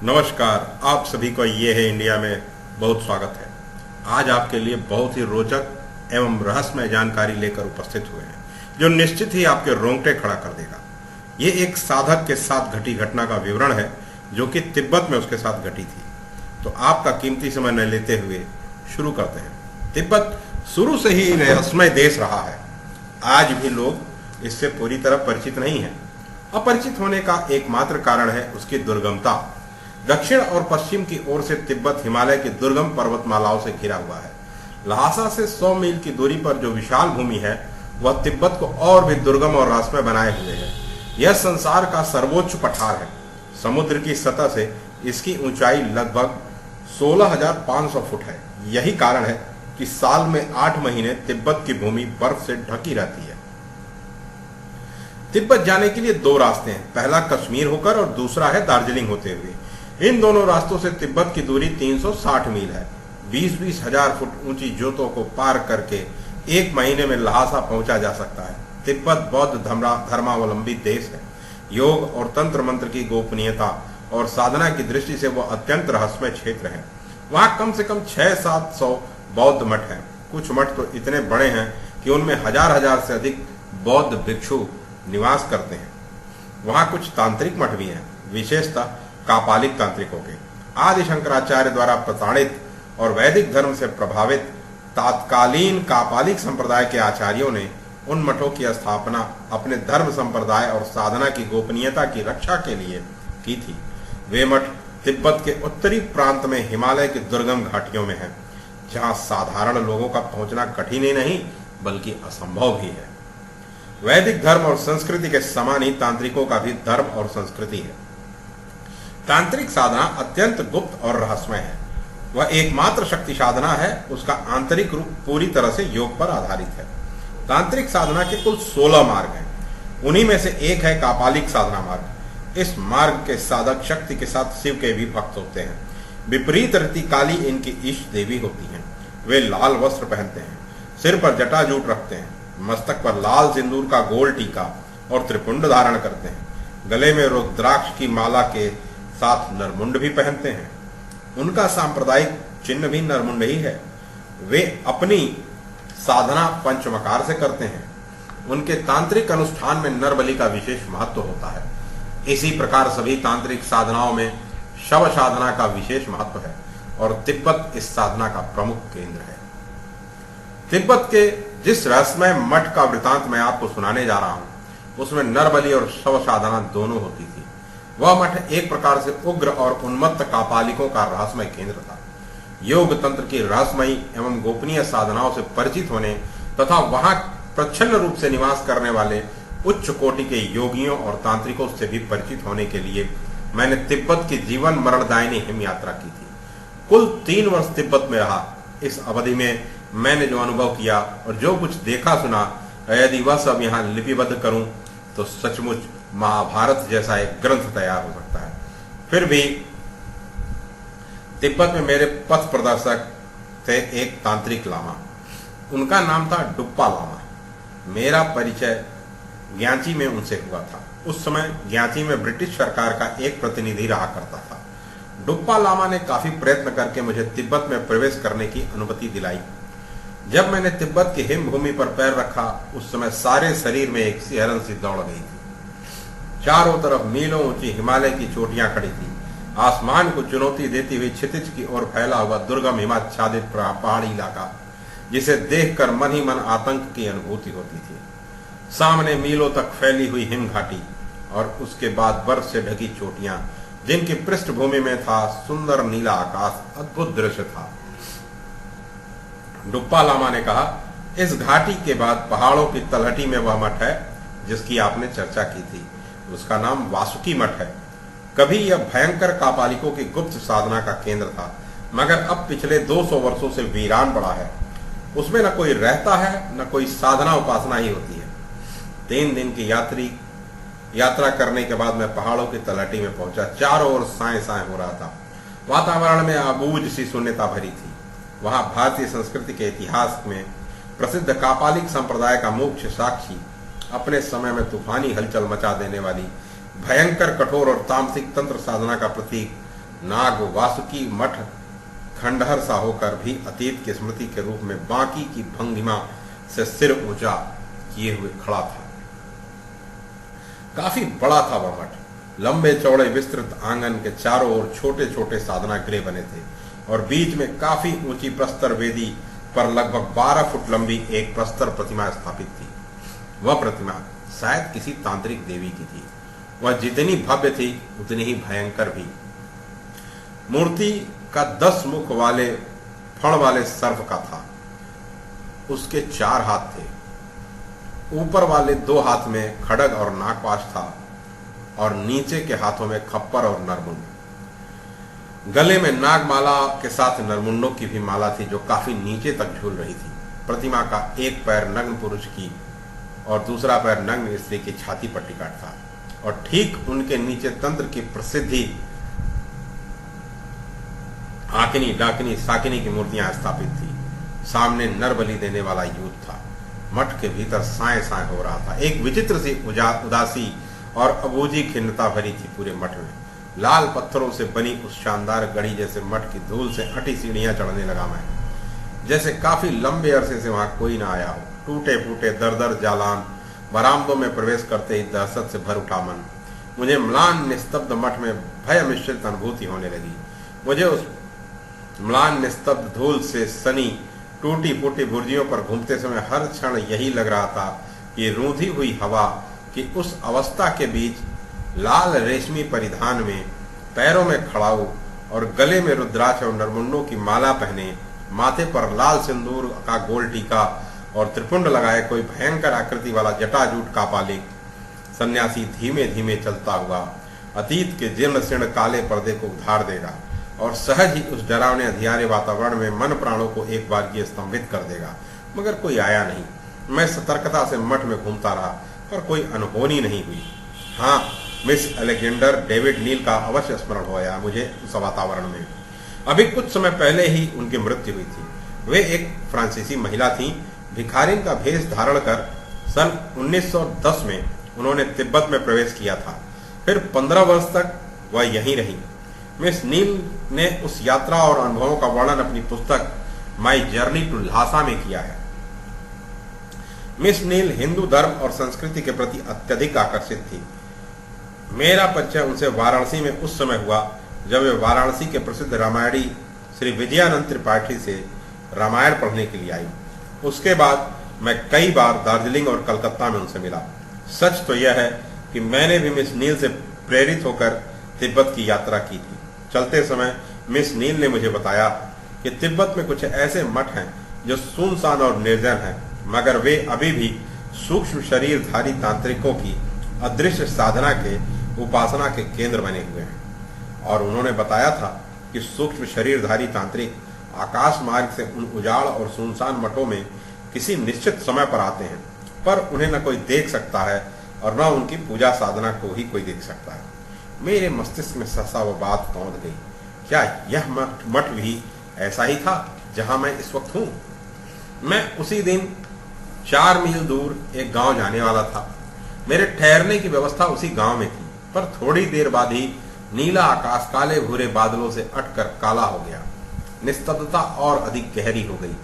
नमस्कार, आप सभी को ये है इंडिया में बहुत स्वागत है। आज आपके लिए बहुत ही रोचक एवं रहस्यमय जानकारी लेकर उपस्थित हुए हैं जो निश्चित ही आपके रोंगटे खड़ा कर देगा। ये एक साधक के साथ घटी घटना का विवरण है जो कि तिब्बत में उसके साथ घटी थी। तो आपका कीमती समय न लेते हुए शुरू करते हैं। तिब्बत शुरू से ही रहस्यमय देश रहा है। आज भी लोग इससे पूरी तरह परिचित नहीं हैं। अपरिचित होने का एकमात्र कारण है उसकी दुर्गमता। दक्षिण और पश्चिम की ओर से तिब्बत हिमालय की दुर्गम पर्वतमालाओं से घिरा हुआ है। ल्हासा से 100 मील की दूरी पर जो विशाल भूमि है वह तिब्बत को और भी दुर्गम और रहस्यमय बनाए हुए है। यह संसार का सर्वोच्च पठार है। समुद्र की सतह से इसकी ऊंचाई लगभग 16,500 फुट है। यही कारण है कि साल में 8 महीने तिब्बत की भूमि बर्फ से ढकी रहती है। तिब्बत जाने के लिए 2 रास्ते हैं, पहला कश्मीर होकर और दूसरा है दार्जिलिंग होते हुए। इन दोनों रास्तों से तिब्बत की दूरी 360 मील है। 20-20 हजार फुट ऊंची जोतों को पार करके 1 महीने में ल्हासा पहुंचा जा सकता है। तिब्बत बौद्ध धर्मावलंबी देश है। योग और तंत्र मंत्र की गोपनीयता और साधना की दृष्टि से वह अत्यंत रहस्यमय क्षेत्र है। वहां कम से कम 600-700 बौद्ध मठ हैं। कुछ मठ तो इतने बड़े हैं कि उनमें हजार से अधिक बौद्ध भिक्षु निवास करते हैं। वहां कुछ तांत्रिक मठ भी हैं, विशेषतः कापालिक तांत्रिकों के। आदि शंकराचार्य द्वारा प्रताड़ित और वैदिक धर्म से प्रभावित तात्कालीन कापालिक संप्रदाय के आचार्यों ने उन मठों की स्थापना अपने धर्म संप्रदाय और साधना की गोपनीयता की रक्षा के लिए की थी। वे मठ तिब्बत के उत्तरी प्रांत में हिमालय की दुर्गम घाटियों में हैं, जहां साधारण लोगों का पहुंचना कठिन ही नहीं बल्कि असंभव भी है। वैदिक धर्म और संस्कृति के समान ही तांत्रिकों का भी धर्म और संस्कृति है। तांत्रिक साधना अत्यंत गुप्त और रहस्यमय है। वह एकमात्र शक्ति साधना है। उसका आंतरिक रूप पूरी तरह से योग पर आधारित है। तांत्रिक साधना के कुल 16 मार्ग हैं। उन्हीं में से एक है कापालिक साधना मार्ग। इस मार्ग के साधक शक्ति के साथ शिव के भी भक्त होते हैं। विपरीत रीति काली इनकी इष्ट देवी होती हैं। वे लाल वस्त्र पहनते हैं, सिर पर जटाजूट रखते हैं, मस्तक पर लाल सिंदूर का गोल टीका और त्रिपुंड धारण करते हैं। गले में रुद्राक्ष की माला के साथ नरमुंड भी पहनते हैं। उनका सांप्रदायिक चिन्ह भी नरमुंड ही है। वे अपनी साधना पंचमकार से करते हैं। उनके तांत्रिक अनुष्ठान में नरबलि का विशेष महत्व होता है। इसी प्रकार सभी तांत्रिक साधनाओं में शव साधना का विशेष महत्व है और तिब्बत इस साधना का प्रमुख केंद्र है। तिब्बत के जिस रहस्यमय मठ का वृतांत मैं आपको सुनाने जा रहा हूं उसमें नरबलि और शव साधना दोनों होती थी। वह मठ एक प्रकार से उग्र और उन्मत्त कापालिकों का रहस्यमय केंद्र था। योग तंत्र की रहस्यमयी एवं गोपनीय साधनाओं से परिचित होने तथा वहां प्रच्छन्न रूप से निवास करने वाले उच्च कोटि के योगियों और तांत्रिकों से भी परिचित होने के लिए मैंने तिब्बत की जीवन मरणदायिनी हिम यात्रा की थी। कुल 3 वर्ष तिब्बत में रहा। इस अवधि में मैंने जो अनुभव किया और जो कुछ देखा सुना, यदि वह सब यहाँ लिपिबद्ध करूं तो सचमुच महाभारत जैसा एक ग्रंथ तैयार हो सकता है। फिर भी तिब्बत में मेरे पथ प्रदर्शक थे एक तांत्रिक लामा। उनका नाम था डुप्पा लामा। मेरा परिचय ग्याची में उनसे हुआ था। उस समय ग्याची में ब्रिटिश सरकार का एक प्रतिनिधि रहा करता था। डुप्पा लामा ने काफी प्रयत्न करके मुझे तिब्बत में प्रवेश करने की अनुमति दिलाई। जब मैंने तिब्बत की हिम भूमि पर पैर रखा उस समय सारे शरीर में एक सिहरन सी दौड़ गई थी। चारों तरफ मीलों ऊंची हिमालय की चोटियां खड़ी थी। आसमान को चुनौती देती हुई क्षितिज की ओर फैला हुआ दुर्गम हिमाच्छादित पहाड़ी इलाका, जिसे देखकर मन ही मन आतंक की अनुभूति होती थी। सामने मीलों तक फैली हुई हिम घाटी और उसके बाद बर्फ से ढकी चोटियां, जिनकी पृष्ठभूमि में था सुंदर नीला आकाश। अद्भुत दृश्य था। डुप्पा लामा ने कहा, इस घाटी के बाद पहाड़ों की तलहटी में वह मठ है जिसकी आपने चर्चा की थी। उसका नाम वासुकी मठ है। कभी यह भयंकर कापालिकों की गुप्त साधना का केंद्र था, मगर अब पिछले 200 वर्षों से वीरान पड़ा है। उसमें न कोई रहता है न कोई साधना उपासना ही होती है। 3 दिन की यात्रा करने के बाद मैं पहाड़ों की तलहटी में पहुंचा। चारों ओर साए साए हो रहा था। वातावरण में आबूझ सी शून्यता भरी थी। वहां भारतीय संस्कृति के इतिहास में प्रसिद्ध कापालिक संप्रदाय का मुख्य साक्षी, अपने समय में तूफानी हलचल मचा देने वाली भयंकर कठोर और तामसिक तंत्र साधना का प्रतीक नाग वासुकी मठ खंडहर सा होकर भी अतीत की स्मृति के रूप में बाकी की भंगिमा से सिर ऊंचा किए हुए खड़ा था। काफी बड़ा था वह मठ। लंबे चौड़े विस्तृत आंगन के चारों ओर छोटे छोटे साधना गृह बने थे और बीच में काफी ऊंची प्रस्तर वेदी पर लगभग 12 फुट लंबी एक प्रस्तर प्रतिमा स्थापित थी। वह प्रतिमा शायद किसी तांत्रिक देवी की थी। वह जितनी भव्य थी उतनी ही भयंकर भी। मूर्ति का 10 मुख वाले फण वाले सर्प का था। उसके 4 हाथ थे। ऊपर वाले 2 हाथ में खड्ग और नागपाश था और नीचे के हाथों में खप्पर और नरमुंड। गले में नागमाला के साथ नरमुंडों की भी माला थी जो काफी नीचे तक झूल रही थी। प्रतिमा का एक पैर नग्न पुरुष की और दूसरा पैर नग्न स्त्री की छाती पर टिका था और ठीक उनके नीचे तंत्र की प्रसिद्धि आकिनी, डाकिनी, साकिनी की मूर्तियां स्थापित थी। सामने नर बलि देने वाला यूथ था। मठ के भीतर साए साए हो रहा था। एक विचित्र सी उदासी और अबूझी खिन्नता भरी थी पूरे मठ में। लाल पत्थरों से बनी उस शानदार गढ़ी जैसे मठ की धूल से हटी सीढ़ियां चढ़ने लगा मैं, जैसे काफी लंबे अरसे से वहां कोई ना आया हो। टूटे फूटे दरदर जालान, बरामदों में प्रवेश करते ही दहशत से भर उठा मन। मुझे म्लान निस्तब्ध मठ में भय मिश्रित अनुभूति होने लगी। मुझे उस म्लान निस्तब्ध धूल से सनी टूटी फूटी बुर्जियों पर घूमते समय हर क्षण यही लग रहा था कि रूंधी हुई हवा की उस अवस्था के बीच लाल रेशमी परिधान में, पैरों में खड़ाऊ और गले में रुद्राक्ष और नरमुंडों की माला पहने, माथे पर लाल सिंदूर का गोल टीका और त्रिपुंड लगाए कोई भयंकर आकृति वाला जटाजूट कापालिक सन्यासी धीमे धीमे चलता हुआ अतीत के जीर्ण शीर्ण काले पर्दे को उधार देगा और सहज ही उस डरावने अंधियारे वातावरण में मन प्राणों को एक बार ये स्तंभित कर देगा। मगर कोई आया नहीं। मैं सतर्कता से मठ में घूमता रहा पर कोई अनहोनी नहीं हुई। हाँ, मिस अलेक्जेंडर डेविड नील का अवश्य स्मरण होया मुझे उस वातावरण में। अभी कुछ समय पहले ही उनकी मृत्यु हुई थी। वे एक फ्रांसीसी महिला थीं। भिखारिन का भेष धारण कर सन 1910 में उन्होंने तिब्बत में प्रवेश किया था। फिर 15 वर्ष तक वह यहीं रही। मिस नील ने उस यात्रा और अनुभवों का वर्णन अपनी पुस्तक माई जर्नी टू ल्हासा में किया है। मिस नील हिंदू धर्म और संस्कृति के प्रति अत्यधिक आकर्षित थी। मेरा परिचय उनसे वाराणसी में उस समय हुआ जब वे वाराणसी के प्रसिद्ध रामायणी श्री विजयानंद त्रिपाठी से रामायण पढ़ने के लिए आई। उसके बाद मैं कई बार दार्जिलिंग और कलकत्ता में उनसे मिला। सच तो यह है कि मैंने भी मिस नील से प्रेरित होकर तिब्बत की यात्रा की थी। चलते समय मिस नील ने मुझे बताया कि तिब्बत में कुछ ऐसे मठ हैं जो सुनसान और निर्जन हैं, मगर वे अभी भी सूक्ष्म शरीरधारी तांत्रिकों की अदृश्य साधना के उपासना के केंद्र बने हुए हैं। और उन्होंने बताया था कि सूक्ष्म शरीरधारी तांत्रिक आकाश मार्ग से उन उजाड़ और सुनसान मठों में किसी निश्चित समय पर आते हैं, पर उन्हें न कोई देख सकता है और न उनकी पूजा साधना को ही कोई देख सकता है। मेरे मस्तिष्क में सहसा वो बात पहुंच गई। क्या यह मठ भी ऐसा ही था जहां मैं इस वक्त हूं? मैं उसी दिन 4 मील दूर एक गांव जाने वाला था। मेरे ठहरने की व्यवस्था उसी गांव में थी, पर थोड़ी देर बाद ही नीला आकाश काले भूरे बादलों से अटकर काला हो गया। निस्तब्धता और अधिक गहरी हो गई।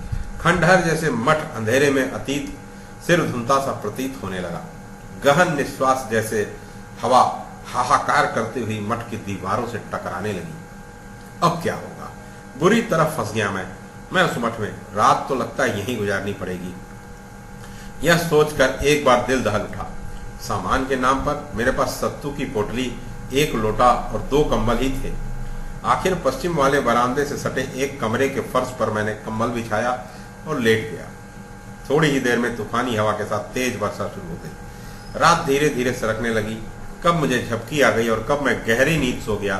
खंडहर जैसे मठ अंधेरे में अतीत सिर धुंता सा प्रतीत होने लगा। गहन निश्वास जैसे हवा हाहाकार करते हुई मठ की दीवारों से टकराने लगी। अब क्या होगा? बुरी तरह फंस गया मैं उस मठ में। रात तो लगता है यहीं गुजारनी पड़ेगी। यह सोचकर एक बार दिल दहल उठा। सामान के नाम पर मेरे पास सत्तू की पोटली, 1 लोटा और 2 कंबल ही थे। आखिर पश्चिम वाले बरामदे से सटे एक कमरे के फर्श पर मैंने कंबल बिछाया और लेट गया। थोड़ी ही देर में तूफानी हवा के साथ तेज वर्षा शुरू हो गई। रात धीरे धीरे सरकने लगी। कब मुझे झपकी आ गई और कब मैं गहरी नींद सो गया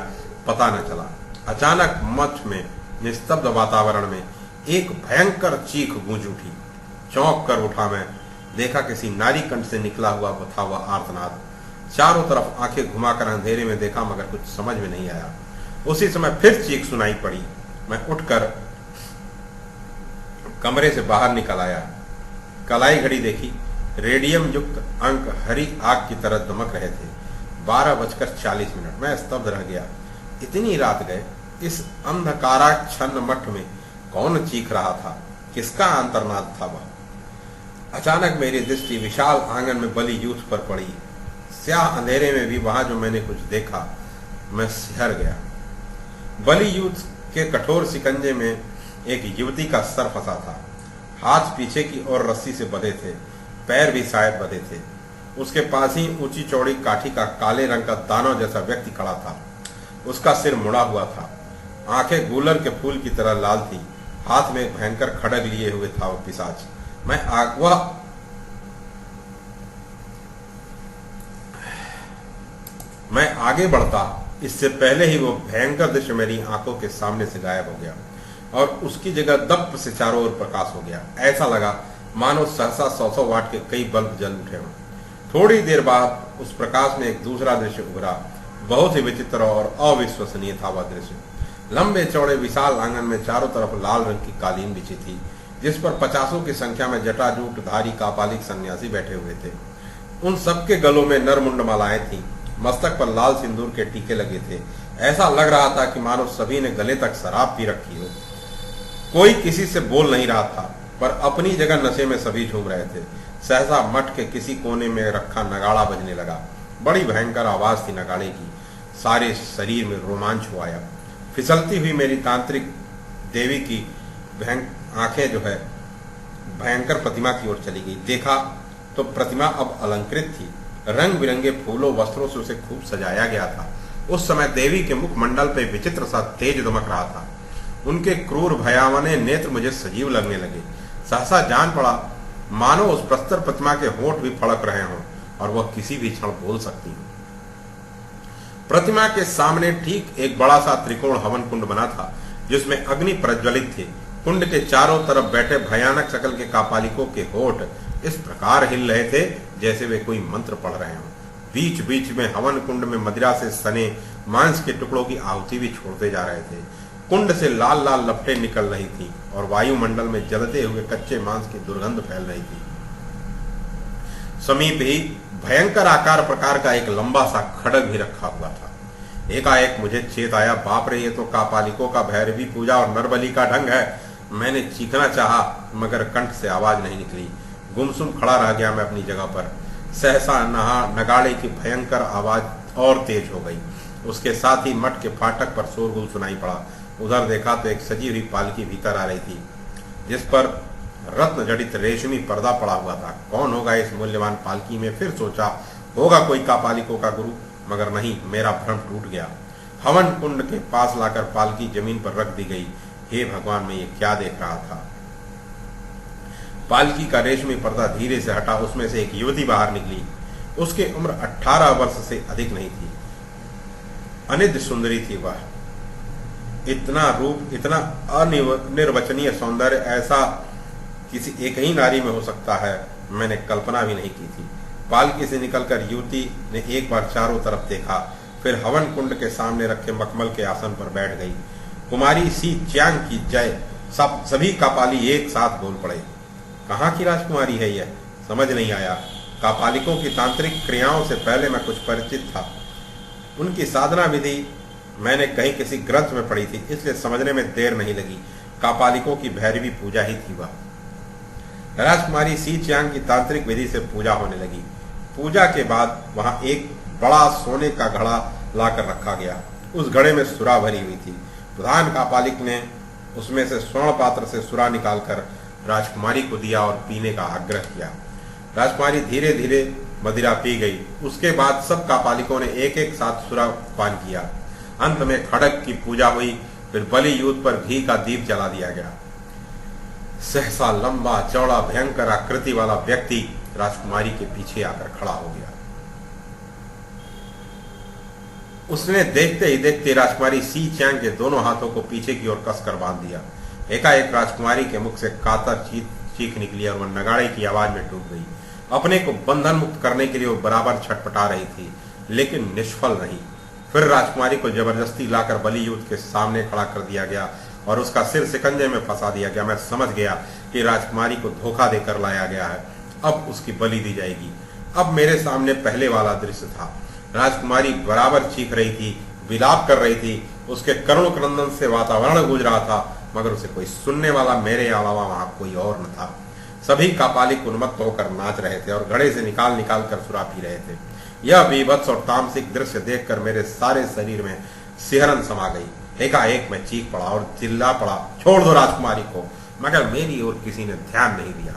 पता न चला। अचानक मठ में निस्तब्ध वातावरण में एक भयंकर चीख गूंज उठी। चौंक कर उठा मैं। देखा किसी नारी कंठ से निकला हुआ बथा हुआ आर्तनाद। चारों तरफ आंखें घुमाकर अंधेरे में देखा, मगर कुछ समझ में नहीं आया। उसी समय फिर चीख सुनाई पड़ी। मैं उठकर कमरे से बाहर निकल आया। कलाई घड़ी देखी। रेडियम युक्त अंक हरी आग की तरह दमक रहे थे। 12:40 मैं स्तब्ध रह गया। इतनी रात गए, इस अंधकाराच्छन्न मठ में कौन चीख रहा था? किसका अंतर्नाद था वह? अचानक मेरी दृष्टि विशाल आंगन में बलि यूथ पर पड़ी। स्याह अंधेरे में भी वहां जो मैंने कुछ देखा, मैं सिहर गया। बलि यूथ के कठोर शिकंजे में एक युवती का सर फंसा था। हाथ पीछे की ओर रस्सी से बंधे थे, पैर भी शायद बंधे थे। उसके पास ही ऊंची चौड़ी काठी का काले रंग का दानव जैसा व्यक्ति खड़ा था। उसका सिर मुड़ा हुआ था, आंखें गूलर के फूल की तरह लाल थी। हाथ में एक भयंकर खड़ग लिए हुए था वह पिशाच। मैं आगे बढ़ता, इससे पहले ही वो भयंकर दृश्य मेरी आंखों के सामने से गायब हो गया और उसकी जगह दप्प से चारों ओर प्रकाश हो गया। ऐसा लगा मानो सहसा 100 वाट के कई बल्ब जल उठे हों। थोड़ी देर बाद उस प्रकाश में एक दूसरा दृश्य उभरा। बहुत ही विचित्र और अविश्वसनीय था वह दृश्य। लंबे चौड़े विशाल आंगन में चारों तरफ लाल रंग की कालीन बिछी थी, जिस पर 50 की संख्या में जटाजूट धारी कापालिक सन्यासी बैठे हुए थे। उन सबके गलों में नरमुंड मालाएं थीं, मस्तक पर लाल सिंदूर के टीके लगे थे। ऐसा लग रहा था कि मानो सभी ने गले तक शराब पी रखी हो। कोई किसी से बोल नहीं रहा था, पर अपनी जगह नशे में सभी झूम रहे थे। सहसा मठ के किसी कोने में रखा नगाड़ा बजने लगा। बड़ी भयंकर आवाज थी नगाड़े की। सारे शरीर में रोमांच हो आया। फिसलती हुई मेरी तांत्रिक देवी की आंखें जो है भयंकर प्रतिमा की ओर चली गई। देखा तो प्रतिमा अब अलंकृत थी। रंग बिरंगे फूलों वस्त्रों से उसे खूब सजाया गया था। उस समय देवी के मुखमंडल पे विचित्र सा तेज दमक रहा था। उनके क्रूर भयावने नेत्र मुझे सजीव लगने लगे। सहसा जान पड़ा मानो उस प्रस्तर प्रतिमा के होंठ भी फड़क रहे हों और वह किसी भी क्षण बोल सकती हो। प्रतिमा के सामने ठीक एक बड़ा सा त्रिकोण हवन कुंड बना था, जिसमें अग्नि प्रज्वलित थे। कुंड के चारों तरफ बैठे भयानक शकल के कापालिकों के होठ इस प्रकार हिल रहे थे जैसे वे कोई मंत्र पढ़ रहे हों। बीच बीच में हवन कुंड में मदिरा से सने मांस के टुकड़ों की आहुति भी छोड़ते जा रहे थे। कुंड से लाल लाल लपटें निकल रही थी और वायुमंडल में जलते हुए कच्चे मांस की दुर्गंध फैल रही थी। समीप ही भयंकर आकार प्रकार का एक लंबा सा खड्ग भी रखा हुआ था। एकाएक मुझे चेत आया, बाप रे, ये तो कापालिकों का भैरवी पूजा और नरबली का ढंग है। मैंने चीखना चाहा मगर कंठ से आवाज नहीं निकली। गुमसुम खड़ा रह गया मैं अपनी जगह पर। सहसा नगाड़े की भयंकर आवाज और तेज हो गई। उसके साथ ही मठ के फाटक पर शोरगुल सुनाई पड़ा। उधर देखा तो एक सजी हुई पालकी भीतर आ रही थी, जिस पर रत्न जड़ित रेशमी पर्दा पड़ा हुआ था। कौन होगा इस मूल्यवान पालकी में? फिर सोचा होगा कोई कापालिकों का गुरु, मगर नहीं, मेरा भ्रम टूट गया। हवन कुंड के पास लाकर पालकी जमीन पर रख दी गई। हे भगवान, मैं ये क्या देख रहा था? पालकी का रेशमी पर्दा धीरे से हटा। उसमें से एक युवती बाहर निकली। उसकी उम्र 18 वर्ष से अधिक नहीं थी। अनिद्य सुंदरी थी वह। इतना रूप, इतना अनिर्वचनीय सौंदर्य ऐसा किसी एक ही नारी में हो सकता है, मैंने कल्पना भी नहीं की थी। पालकी से निकलकर युवती ने एक बार चारों तरफ देखा, फिर हवन कुंड के सामने रखे मखमल के आसन पर बैठ गई। कुमारी सी च्यांग की जय। सभी कापाली एक साथ बोल पड़े। कहाँ की राजकुमारी है यह? समझ नहीं आया। कापालिकों की तांत्रिक क्रियाओं से पहले मैं कुछ परिचित था। उनकी साधना विधि मैंने कहीं किसी ग्रंथ में पढ़ी थी, इसलिए समझने में देर नहीं लगी। कापालिकों की भैरवी पूजा ही थी वह। राजकुमारी सी च्यांग की तांत्रिक विधि से पूजा होने लगी। पूजा के बाद वहां एक बड़ा सोने का घड़ा लाकर रखा गया। उस घड़े में सुरा भरी हुई थी। प्रधान कापालिक ने उसमें से स्वर्ण पात्र से सुरा निकालकर राजकुमारी को दिया और पीने का आग्रह किया। राजकुमारी धीरे धीरे मदिरा पी गई। उसके बाद सब कापालिकों ने एक एक साथ सुरा पान किया। अंत में खड्ग की पूजा हुई। फिर बलि यूथ पर घी का दीप जला दिया गया। सहसा लंबा चौड़ा भयंकर आकृति वाला व्यक्ति राजकुमारी के पीछे आकर खड़ा हो गया। उसने देखते ही देखते राजकुमारी सी च्यांग के दोनों हाथों को पीछे की ओर कसकर बांध दिया। एकाएक राजकुमारी के मुख से कातर चीख निकली और वह नगाड़े की आवाज में डूब गई। अपने को बंधन मुक्त करने के लिए वो बराबर छटपटा रही थी, लेकिन निष्फल रही। फिर राजकुमारी को जबरदस्ती लाकर बलि यूथ के सामने खड़ा कर दिया गया और उसका सिर शिकंजे में फंसा दिया गया। मैं समझ गया कि राजकुमारी को धोखा देकर लाया गया है, अब उसकी बलि दी जाएगी। अब मेरे सामने पहले वाला दृश्य था। राजकुमारी बराबर चीख रही थी, विलाप कर रही थी। उसके करुण क्रंदन से वातावरण गूंज रहा था, मगर उसे कोई सुनने वाला मेरे अलावा वहां कोई और न था। सभी कापालिक उन्मत्त होकर नाच रहे थे और घड़े से निकाल निकाल कर सुरा पी रहे थे। यह बीभत्स और तामसिक दृश्य देखकर मेरे सारे शरीर में सिहरन समा गई। एकाएक मैं चीख पड़ा और चिल्ला पड़ा, छोड़ दो राजकुमारी को। मगर मेरी ओर किसी ने ध्यान नहीं दिया।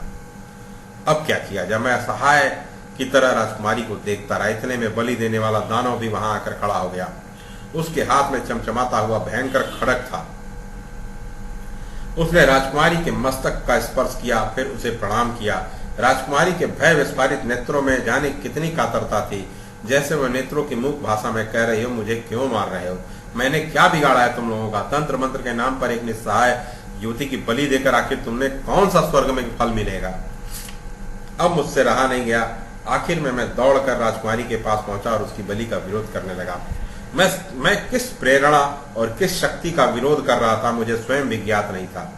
अब क्या किया जाए? मैं असहाय की तरह राजकुमारी को देखता रहा। इतने में बलि देने वाला दानव भी वहां आकर खड़ा हो गया। उसके हाथ में चमचमाता हुआ भयंकर खड़ग था। उसने राजकुमारी के मस्तक का स्पर्श किया, फिर उसे प्रणाम किया। राजकुमारी के भय विस्फारित नेत्रों में जाने कितनी कातरता थी, जैसे वह नेत्रों की मुख भाषा में कह रही हो, मुझे क्यों मार रहे हो? मैंने क्या बिगाड़ा है तुम लोगों का? तंत्र मंत्र के नाम पर एक निस्सहाय युवती की बलि देकर आखिर तुमने कौन सा स्वर्ग में फल मिलेगा? अब मुझसे रहा नहीं गया। आखिर में मैं दौड़कर राजकुमारी के पास पहुंचा और उसकी बलि का विरोध करने लगा। मैं किस प्रेरणा और किस शक्ति का विरोध कर रहा था, मुझे स्वयं भी ज्ञात नहीं था।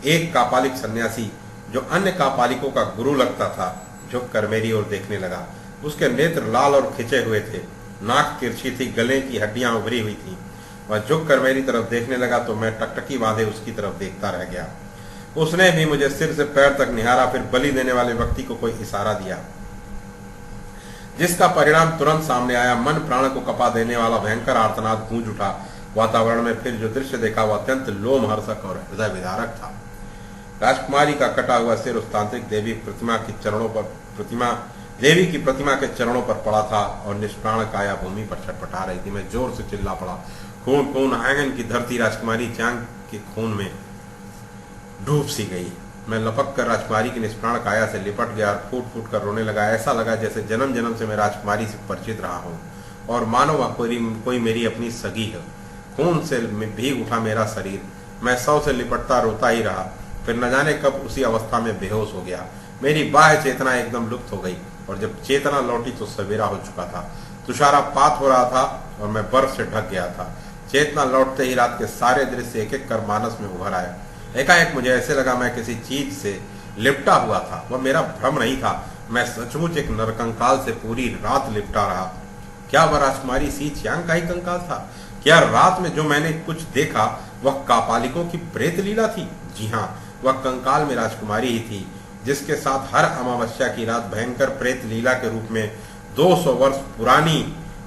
एक कापालिक सन्यासी जो अन्य कापालिकों का गुरु लगता था, झुककर मेरी ओर देखने लगा। उसके नेत्र लाल और खिंचे हुए थे, नाक तिरछी थी, गले की हड्डियां उभरी हुई थी। वह झुककर मेरी तरफ देखने लगा तो मैं टकटकी बांधे उसकी तरफ देखता रह गया। उसने भी मुझे सिर से पैर तक निहारा, फिर बलि देने वाले व्यक्ति को कोई इशारा दिया, जिसका परिणाम तुरंत सामने आया। मन प्राण को कपा देने वाला भयंकर आर्तनाद गूंज उठा। वातावरण में फिर जो दृश्य देखा वह अत्यंत लोमहर्षक और हृदय विदारक था। राजकुमारी का कटा हुआ सिर उस तांत्रिक देवी की प्रतिमा के चरणों पर पड़ा था और निष्प्राण काया भूमि पर छटपटा रही थी। मैं जोर से चिल्ला पड़ा, खून खून! आंगन की धरती राजकुमारी चांग के खून में डूब सी गई। मैं लपक कर राजकुमारी की निष्प्राण काया से लिपट गया और फूट फूट कर रोने लगा। ऐसा लगा जैसे जन्म जन्म से मैं राजकुमारी से परिचित रहा हूँ और मानो वह कोई मेरी अपनी सगी है। खून से भीग उठा मेरा शरीर। मैं सौ से लिपटता रोता ही रहा, फिर न जाने कब उसी अवस्था में बेहोश हो गया। मेरी बाह्य चेतना एकदम लुप्त हो गई और जब चेतना लौटी तो सवेरा हो चुका था। तुषारपात हो रहा था और मैं बर्फ से ढक गया था। चेतना लौटते ही रात के सारे दृश्य एक एक कर मानस में उभर आए। एकाएक मुझे ऐसे लगा मैं किसी चीज से लिपटा हुआ था। वह मेरा भ्रम नहीं था, मैं सचमुच एक नरकंकाल से पूरी रात लिपटा रहा। क्या वह राजकुमारी सी चियांग का ही कंकाल था? क्या रात में जो मैंने कुछ देखा वह कापालिकों की प्रेत लीला थी? जी हाँ, वह कंकाल में राजकुमारी ही थी, जिसके साथ हर अमावस्या की रात भयंकर प्रेत लीला के रूप में 200 वर्ष पुरानी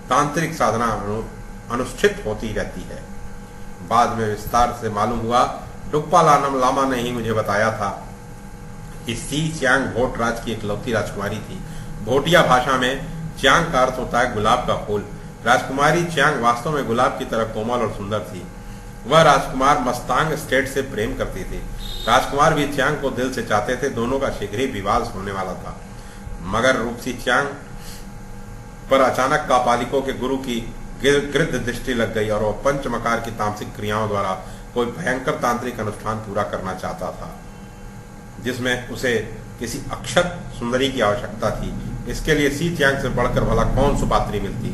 तांत्रिक साधना अनुष्ठित होती रहती है। बाद में विस्तार से मालूम हुआ, डुप्पा लामा ने ही मुझे बताया था कि सी चियांग भोट राज की इकलौती राजकुमारी थी। भोटिया भाषा में चियांग का अर्थ होता है गुलाब का फूल। राजकुमारी चियांग वास्तव में गुलाब की तरह कोमल और सुंदर थी। वह राजकुमार मस्तांग स्टेट से प्रेम करती थी। राजकुमार भी चियांग को दिल से चाहते थे। दोनों का शीघ्र ही विवाह होने वाला था, मगर रूपसी चियांग पर अचानक कापालिकों के गुरु की गिरद दृष्टि लग गई और वह पंचमकार की तामसिक क्रियाओं द्वारा कोई भयंकर तांत्रिक अनुष्ठान पूरा करना चाहता था, जिसमें उसे किसी अक्षत सुंदरी की आवश्यकता थी। इसके लिए सी चियांग से बढ़कर भला कौन सुपात्री मिलती।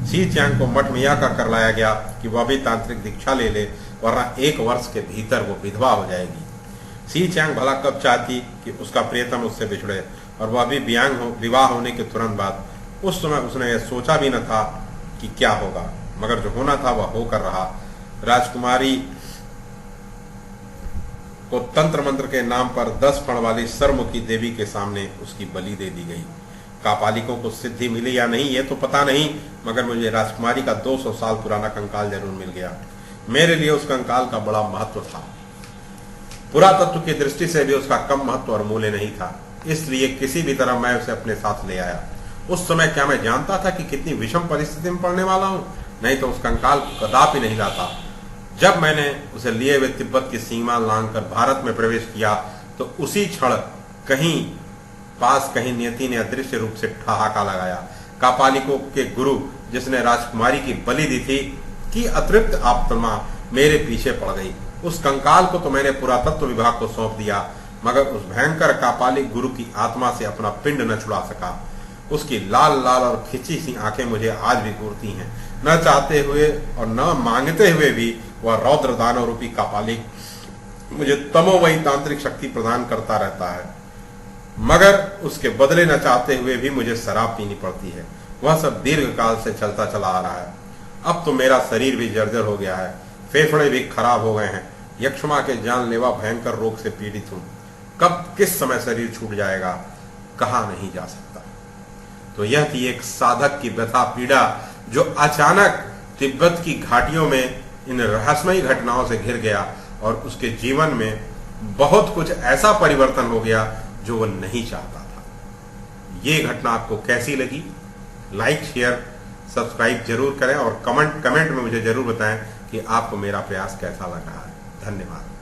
सी चियांग को मठ मियाँ का कर लाया गया कि वह भी तांत्रिक दीक्षा ले ले, वरना 1 वर्ष के भीतर वो विधवा हो जाएगी। सी चियांग भला कब चाहती कि उसका प्रियतम उससे बिछड़े, और वह भी विवाह होने के तुरंत बाद। उस समय उसने यह सोचा भी न था कि क्या होगा, मगर जो होना था वह होकर रहा। राजकुमारी को तंत्र मंत्र के नाम पर 10 फण वाली सर्वमुखी देवी के सामने उसकी बलि दे दी गई। कापालिकों को सिद्धि मिली या नहीं ये तो पता नहीं, मगर मुझे राजकुमारी का 200 साल पुराना कंकाल जरूर मिल गया। मेरे लिए उस कंकाल का बड़ा महत्व था। पुरातत्व की दृष्टि से भी उसका कम महत्व और मूल्य नहीं था, इसलिए किसी भी तरह मैं उसे अपने साथ ले आया। उस समय क्या मैं जानता था कि कितनी विषम परिस्थिति में पड़ने वाला हूं? नहीं तो उस कंकाल को कदापि नहीं लाता। जब मैंने उसे लिए हुए तिब्बत की सीमा लांघकर भारत में प्रवेश किया तो उसी क्षण कहीं नियति ने अदृश्य रूप से ठहाका लगाया। कापालिकों के गुरु जिसने राजकुमारी की बलि दी थी की अतृप्त आत्मा मेरे पीछे पड़ गई। उस कंकाल को तो मैंने पुरातत्व विभाग को सौंप दिया, मगर उस भयंकर कापालिक गुरु की आत्मा से अपना पिंड न छुड़ा सका। उसकी लाल लाल और खिंची सी आंखें मुझे आज भी घूरती हैं। न चाहते हुए और न मांगते हुए भी वह रौद्र दानव रूपी कापालिक मुझे तमोमयी तांत्रिक शक्ति प्रदान करता रहता है, मगर उसके बदले न चाहते हुए भी मुझे शराब पीनी पड़ती है। वह सब दीर्घ काल से चलता चला आ रहा है। अब तो मेरा शरीर भी जर्जर हो गया है, फेफड़े भी खराब हो गए हैं, यक्ष्मा के जानलेवा भयंकर रोग से पीड़ित हूं। कब किस समय शरीर छूट जाएगा कहा नहीं जा सकता। तो यह थी एक साधक की व्यथा पीड़ा जो अचानक तिब्बत की घाटियों में इन रहस्यमयी घटनाओं से घिर गया और उसके जीवन में बहुत कुछ ऐसा परिवर्तन हो गया जो वह नहीं चाहता था। ये घटना आपको कैसी लगी? लाइक, शेयर, सब्सक्राइब जरूर करें और कमेंट में मुझे जरूर बताएं कि आपको मेरा प्रयास कैसा लग रहा है। धन्यवाद।